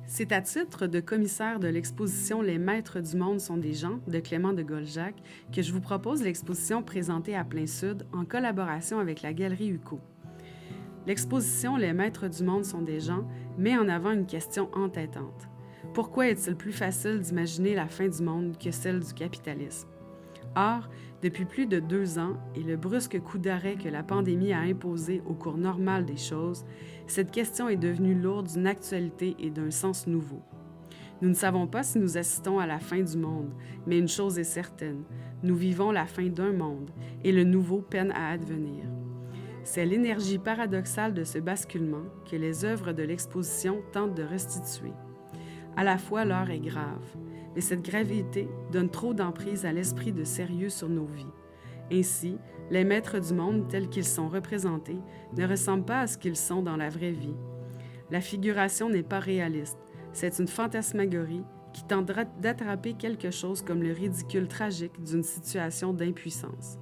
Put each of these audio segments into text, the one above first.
C'est à titre de commissaire de l'exposition Les Maîtres du monde sont des gens de Clément de Goljac que je vous propose l'exposition présentée à Plein Sud en collaboration avec la Galerie UCO. L'exposition Les Maîtres du monde sont des gens met en avant une question entêtante. Pourquoi est-il plus facile d'imaginer la fin du monde que celle du capitalisme? Or, depuis plus de 2 ans et le brusque coup d'arrêt que la pandémie a imposé au cours normal des choses, cette question est devenue lourde d'une actualité et d'un sens nouveau. Nous ne savons pas si nous assistons à la fin du monde, mais une chose est certaine, nous vivons la fin d'un monde et le nouveau peine à advenir. C'est l'énergie paradoxale de ce basculement que les œuvres de l'exposition tentent de restituer. À la fois, l'heure est grave, mais cette gravité donne trop d'emprise à l'esprit de sérieux sur nos vies. Ainsi, les maîtres du monde tels qu'ils sont représentés ne ressemblent pas à ce qu'ils sont dans la vraie vie. La figuration n'est pas réaliste, c'est une fantasmagorie qui tente d'attraper quelque chose comme le ridicule tragique d'une situation d'impuissance.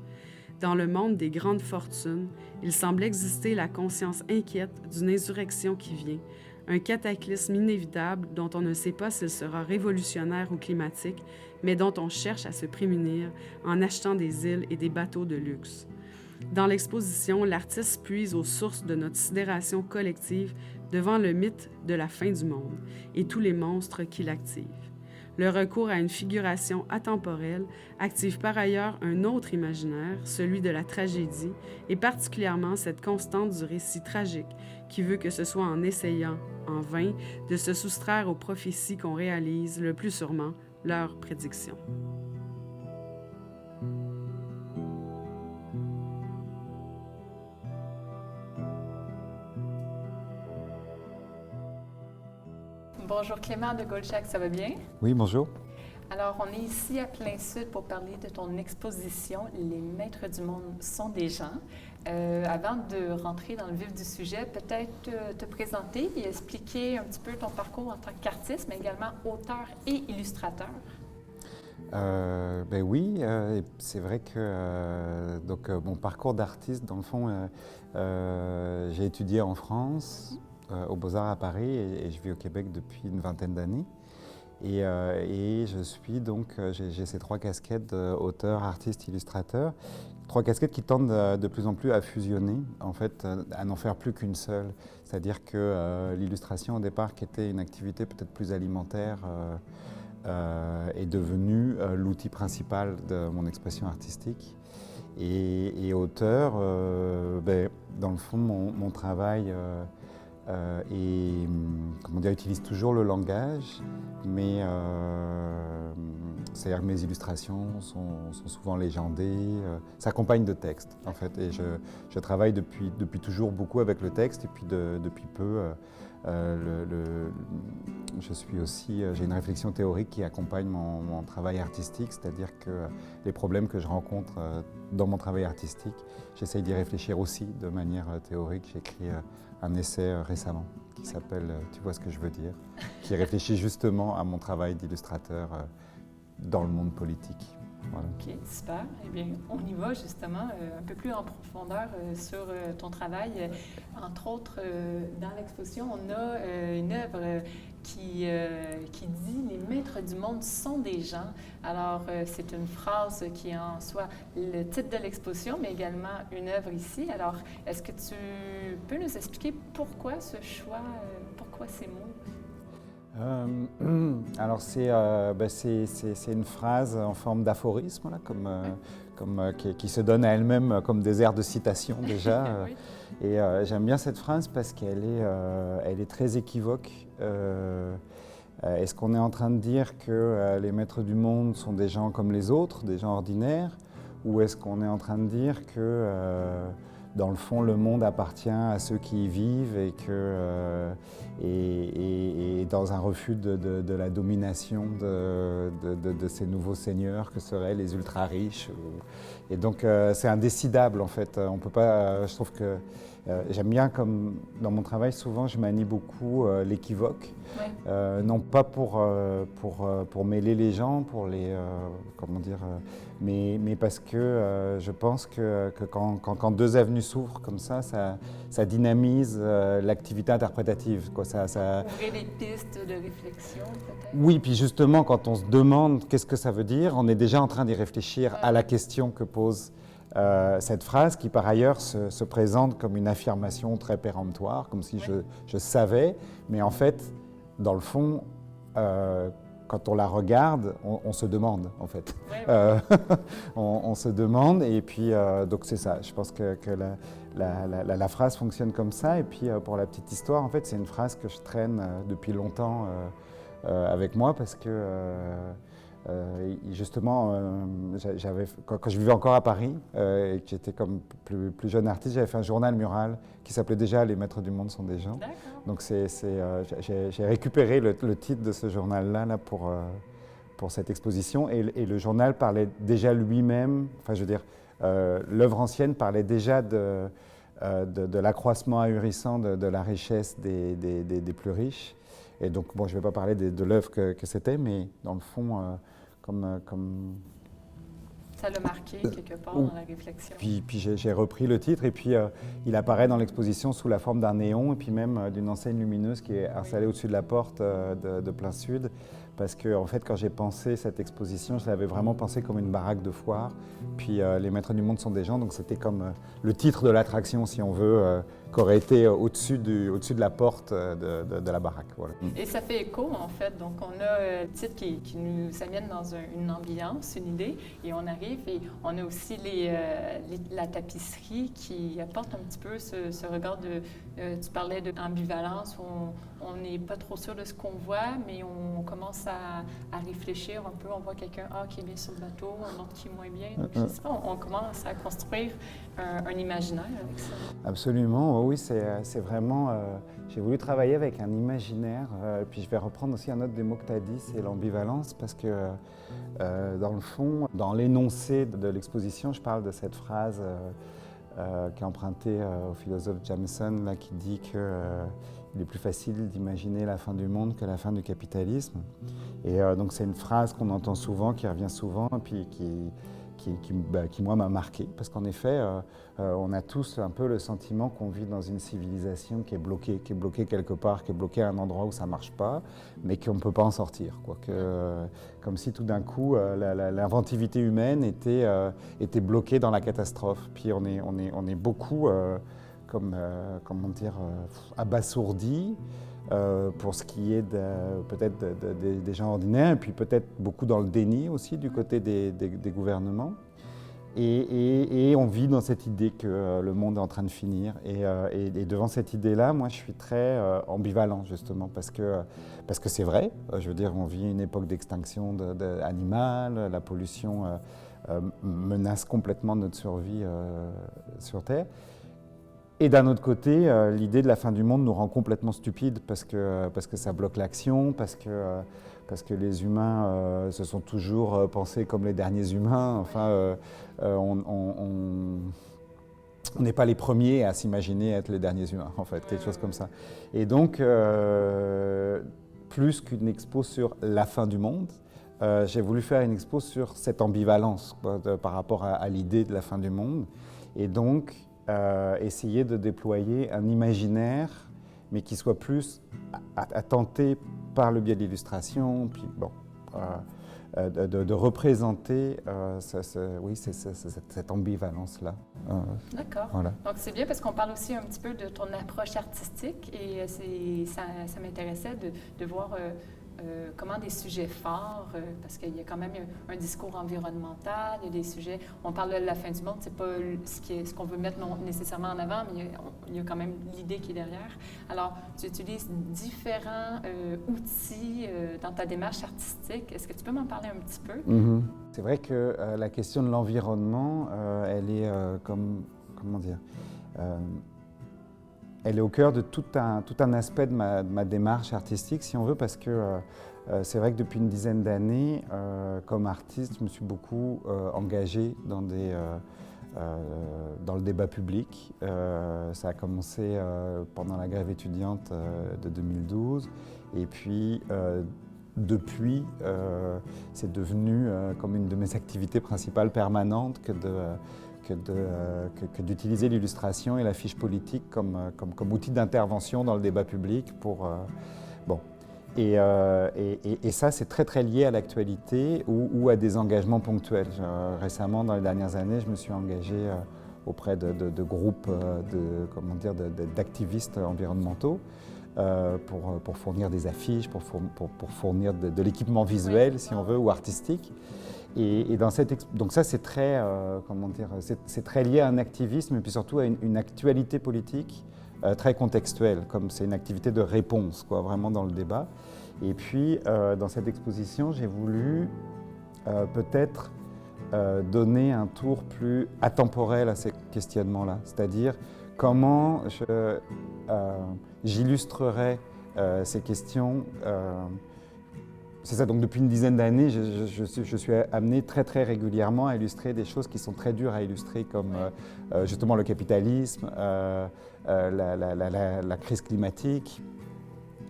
Dans le monde des grandes fortunes, il semble exister la conscience inquiète d'une insurrection qui vient, un cataclysme inévitable dont on ne sait pas s'il sera révolutionnaire ou climatique, mais dont on cherche à se prémunir en achetant des îles et des bateaux de luxe. Dans l'exposition, l'artiste puise aux sources de notre sidération collective devant le mythe de la fin du monde et tous les monstres qui l'activent. Le recours à une figuration atemporelle active par ailleurs un autre imaginaire, celui de la tragédie, et particulièrement cette constante du récit tragique qui veut que ce soit en essayant, en vain, de se soustraire aux prophéties qu'on réalise, le plus sûrement, leurs prédictions. Bonjour Clément de Goljac, ça va bien? Oui, bonjour. Alors, on est ici à Plein Sud pour parler de ton exposition « Les Maîtres du monde sont des gens ». Avant de rentrer dans le vif du sujet, peut-être te présenter et expliquer un petit peu ton parcours en tant qu'artiste, mais également auteur et illustrateur. Oui, c'est vrai que mon parcours d'artiste, dans le fond, j'ai étudié en France, aux Beaux-Arts à Paris, et je vis au Québec depuis une vingtaine d'années. Et je suis donc, j'ai ces 3 casquettes auteur, artiste, illustrateur. 3 casquettes qui tendent de plus en plus à fusionner, en fait, à n'en faire plus qu'une seule. C'est-à-dire que l'illustration, au départ, qui était une activité peut-être plus alimentaire, est devenue l'outil principal de mon expression artistique. Et auteur, dans le fond, mon travail utilise toujours le langage, mais c'est-à-dire que mes illustrations sont souvent légendées, s'accompagnent de textes en fait, et je travaille depuis toujours beaucoup avec le texte, et puis depuis peu, j'ai une réflexion théorique qui accompagne mon travail artistique, c'est-à-dire que les problèmes que je rencontre dans mon travail artistique, j'essaye d'y réfléchir aussi de manière théorique. J'ai écrit un essai récemment qui s'appelle « Tu vois ce que je veux dire », qui réfléchit justement à mon travail d'illustrateur dans le monde politique. Voilà. OK, super. Eh bien, on y va justement un peu plus en profondeur sur ton travail. Entre autres, dans l'exposition, on a une œuvre qui dit « Les maîtres du monde sont des gens ». Alors, c'est une phrase qui est en soi le titre de l'exposition, mais également une œuvre ici. Alors, est-ce que tu peux nous expliquer pourquoi ce choix, pourquoi ces mots? Alors c'est une phrase en forme d'aphorisme, là, qui se donne à elle-même comme des airs de citation déjà. Oui. Et j'aime bien cette phrase parce qu'elle est très équivoque. Est-ce qu'on est en train de dire que les maîtres du monde sont des gens comme les autres, des gens ordinaires, ou est-ce qu'on est en train de dire que dans le fond, le monde appartient à ceux qui y vivent, et dans un refus de la domination de ces nouveaux seigneurs que seraient les ultra riches. Et donc c'est indécidable en fait. On peut pas. Je trouve que J'aime bien, comme dans mon travail, souvent je manie beaucoup l'équivoque. Ouais. Non pas pour mêler les gens, mais parce que je pense que quand deux avenues s'ouvrent comme ça dynamise l'activité interprétative, quoi. Ouvrir les pistes de réflexion, peut-être? Oui, puis justement, quand on se demande qu'est-ce que ça veut dire, on est déjà en train d'y réfléchir à la question que pose cette phrase, qui par ailleurs se présente comme une affirmation très péremptoire, comme si je savais, mais en fait, dans le fond, quand on la regarde, on se demande, en fait. On se demande, et puis donc c'est ça. Je pense que la phrase fonctionne comme ça, et puis pour la petite histoire, en fait, c'est une phrase que je traîne depuis longtemps avec moi, parce que justement, quand je vivais encore à Paris et que j'étais comme plus jeune artiste, j'avais fait un journal mural qui s'appelait déjà Les Maîtres du Monde sont des gens. Donc j'ai récupéré le titre de ce journal-là pour cette exposition, et le journal parlait déjà lui-même, enfin je veux dire, l'œuvre ancienne parlait déjà de l'accroissement ahurissant de la richesse des plus riches. Et donc, bon, je ne vais pas parler de l'œuvre que c'était, mais dans le fond, comme... Ça l'a marqué quelque part dans la réflexion. Puis j'ai repris le titre, et puis il apparaît dans l'exposition sous la forme d'un néon, et puis même d'une enseigne lumineuse qui est installée au-dessus de la porte de Plein Sud. Parce que, en fait, quand j'ai pensé cette exposition, je l'avais vraiment pensé comme une baraque de foire. Puis Les Maîtres du Monde sont des gens, donc c'était comme le titre de l'attraction, si on veut, qui aurait été au-dessus de la porte de la baraque. Voilà. Et ça fait écho, en fait. Donc, on a le titre qui nous amène dans une ambiance, une idée, et on arrive, et on a aussi la tapisserie qui apporte un petit peu ce regard de... tu parlais d'ambivalence, où on n'est pas trop sûr de ce qu'on voit, mais on commence à réfléchir un peu. On voit quelqu'un qui est bien sur le bateau, un autre qui est moins bien. Donc, je sais pas, on commence à construire un imaginaire avec ça. Absolument, oui, c'est vraiment... j'ai voulu travailler avec un imaginaire, puis je vais reprendre aussi un autre des mots que tu as dit, c'est l'ambivalence, parce que dans le fond, dans l'énoncé de l'exposition, je parle de cette phrase qui est empruntée au philosophe Jameson, là, qui dit que il est plus facile d'imaginer la fin du monde que la fin du capitalisme. Et donc c'est une phrase qu'on entend souvent, qui revient souvent, et puis qui moi, m'a marqué. Parce qu'en effet, on a tous un peu le sentiment qu'on vit dans une civilisation qui est bloquée quelque part, qui est bloquée à un endroit où ça ne marche pas, mais qu'on ne peut pas en sortir, quoi. Comme si tout d'un coup, l'inventivité humaine était bloquée dans la catastrophe. Puis on est beaucoup... comment dire, abasourdi pour ce qui est peut-être des gens ordinaires, et puis peut-être beaucoup dans le déni aussi du côté des gouvernements. Et on vit dans cette idée que le monde est en train de finir. Et devant cette idée-là, moi je suis très ambivalent, justement, parce que c'est vrai. Je veux dire, on vit une époque d'extinction animale, la pollution menace complètement notre survie sur Terre. Et d'un autre côté, l'idée de la fin du monde nous rend complètement stupides, parce que ça bloque l'action, parce que les humains se sont toujours pensés comme les derniers humains. Enfin, on n'est pas les premiers à s'imaginer être les derniers humains, en fait, quelque chose comme ça. Et donc, plus qu'une expo sur la fin du monde, j'ai voulu faire une expo sur cette ambivalence, quoi, par rapport à l'idée de la fin du monde. Et donc, essayer de déployer un imaginaire, mais qui soit plus à tenter par le biais de l'illustration, puis bon, de représenter cette ambivalence-là. D'accord. Voilà. Donc, c'est bien parce qu'on parle aussi un petit peu de ton approche artistique, et ça m'intéressait de voir comment des sujets forts, parce qu'il y a quand même un discours environnemental, il y a des sujets, on parle de la fin du monde, c'est pas ce qu'on veut mettre nécessairement en avant, mais il y a quand même l'idée qui est derrière. Alors, tu utilises différents outils dans ta démarche artistique. Est-ce que tu peux m'en parler un petit peu? Mm-hmm. C'est vrai que la question de l'environnement, elle est comment dire, elle est au cœur de tout un aspect de ma démarche artistique, si on veut, parce que c'est vrai que depuis une dizaine d'années, comme artiste, je me suis beaucoup engagé dans dans le débat public. Ça a commencé pendant la grève étudiante de 2012 et puis depuis, c'est devenu comme une de mes activités principales permanentes que d'utiliser l'illustration et la fiche politique comme outil d'intervention dans le débat public pour... bon. Et ça, c'est très très lié à l'actualité ou à des engagements ponctuels. Récemment, dans les dernières années, je me suis engagé auprès de groupes d'activistes environnementaux pour fournir des affiches, pour fournir de l'équipement visuel, si on veut, ou artistique. Et donc ça, c'est très, c'est très lié à un activisme et puis surtout à une actualité politique très contextuelle, comme c'est une activité de réponse, quoi, vraiment dans le débat. Et puis, dans cette exposition, j'ai voulu peut-être donner un tour plus atemporel à ces questionnements-là, c'est-à-dire comment j'illustrerais ces questions. C'est ça, donc depuis une dizaine d'années, je suis amené très très régulièrement à illustrer des choses qui sont très dures à illustrer, comme justement le capitalisme, la crise climatique.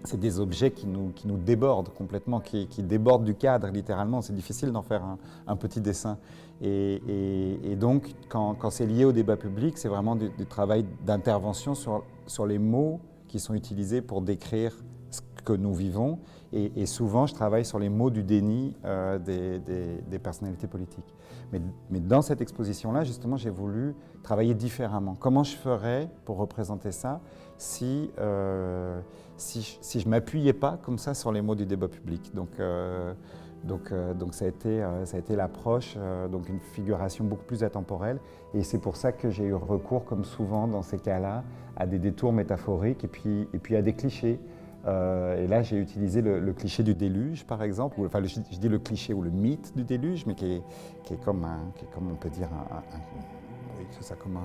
C'est des objets qui nous débordent complètement, qui débordent du cadre littéralement. C'est difficile d'en faire un petit dessin. Et donc, quand c'est lié au débat public, c'est vraiment du travail d'intervention sur les mots qui sont utilisés pour décrire ce que nous vivons. Et souvent, je travaille sur les mots du déni des personnalités politiques. Mais dans cette exposition-là, justement, j'ai voulu travailler différemment. Comment je ferais pour représenter ça si je ne m'appuyais pas comme ça sur les mots du débat public. Donc ça a été l'approche, donc une figuration beaucoup plus atemporelle. Et c'est pour ça que j'ai eu recours, comme souvent dans ces cas-là, à des détours métaphoriques et puis à des clichés. Et là, j'ai utilisé le cliché du déluge, par exemple. Enfin, je dis le cliché ou le mythe du déluge, mais qui est comme on peut dire, oui, c'est ça, comme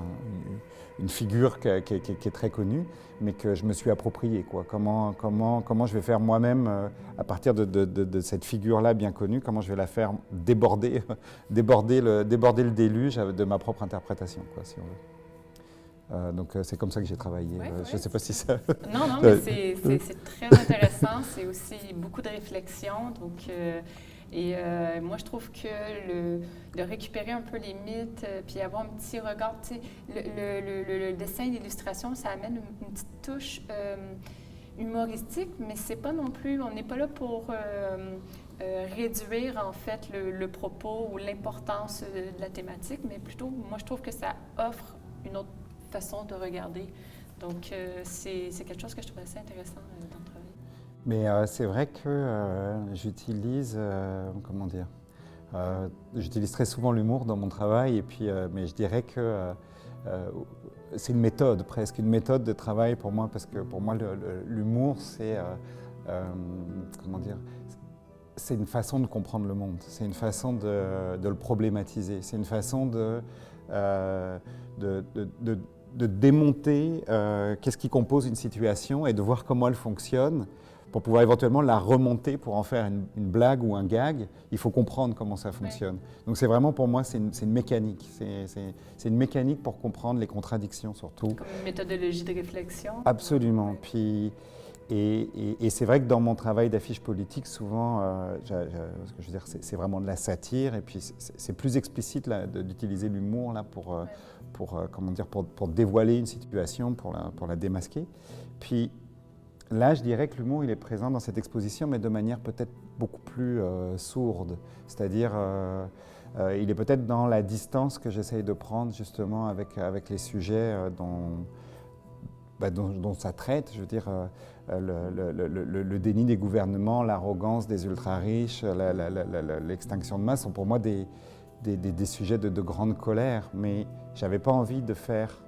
une figure qui est très connue, mais que je me suis appropriée, quoi. Comment je vais faire moi-même, à partir de cette figure-là bien connue, comment je vais la faire déborder le déluge de ma propre interprétation, quoi, si on veut. Donc c'est comme ça que j'ai travaillé. Je ne sais pas si ça... Non, mais c'est très intéressant. C'est aussi beaucoup de réflexion. Donc, moi, je trouve que de récupérer un peu les mythes, puis avoir un petit regard, tu sais, le dessin et l'illustration, ça amène une petite touche humoristique, mais c'est pas non plus, on n'est pas là pour réduire en fait le propos ou l'importance de la thématique, mais plutôt, moi, je trouve que ça offre une autre façon de regarder. Donc, c'est quelque chose que je trouve assez intéressant dans le travail. Mais c'est vrai que j'utilise, j'utilise très souvent l'humour dans mon travail, et puis, mais je dirais que c'est une méthode, presque une méthode de travail pour moi, parce que pour moi, l'humour, c'est, c'est une façon de comprendre le monde, c'est une façon de le problématiser, c'est une façon de démonter qu'est-ce qui compose une situation et de voir comment elle fonctionne pour pouvoir éventuellement la remonter pour en faire une blague ou un gag. Il faut comprendre comment ça fonctionne. Ouais. Donc c'est vraiment, pour moi, c'est une mécanique. C'est une mécanique pour comprendre les contradictions surtout. Comme une méthodologie de réflexion. Absolument. Puis, et c'est vrai que dans mon travail d'affiche politique, souvent, je veux dire, c'est vraiment de la satire, et puis c'est plus explicite d'utiliser l'humour là pour dévoiler une situation, pour la démasquer. Puis là, je dirais que l'humour, il est présent dans cette exposition, mais de manière peut-être beaucoup plus sourde. C'est-à-dire, il est peut-être dans la distance que j'essaye de prendre justement avec les sujets dont ça traite. Je veux dire, le déni des gouvernements, l'arrogance des ultra-riches, l'extinction de masse sont pour moi des sujets de grande colère, mais je n'avais pas envie de faire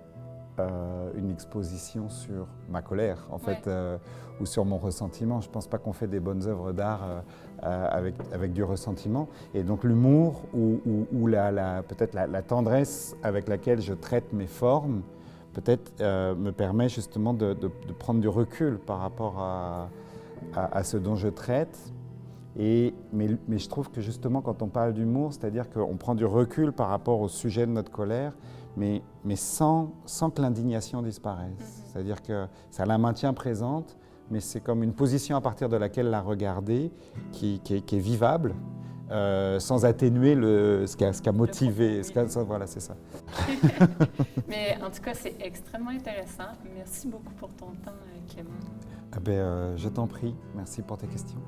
une exposition sur ma colère, en fait, ou sur mon ressentiment. Je ne pense pas qu'on fait des bonnes œuvres d'art avec du ressentiment. Et donc l'humour ou peut-être la tendresse avec laquelle je traite mes formes, peut-être me permet justement de prendre du recul par rapport à ce dont je traite. Mais je trouve que justement, quand on parle d'humour, c'est-à-dire qu'on prend du recul par rapport au sujet de notre colère, mais sans que l'indignation disparaisse. C'est-à-dire que ça la maintient présente, mais c'est comme une position à partir de laquelle la regarder qui est vivable, sans atténuer ce qui a motivé. Voilà, c'est ça. Mais en tout cas, c'est extrêmement intéressant. Merci beaucoup pour ton temps, Clément. Je t'en prie. Merci pour tes questions.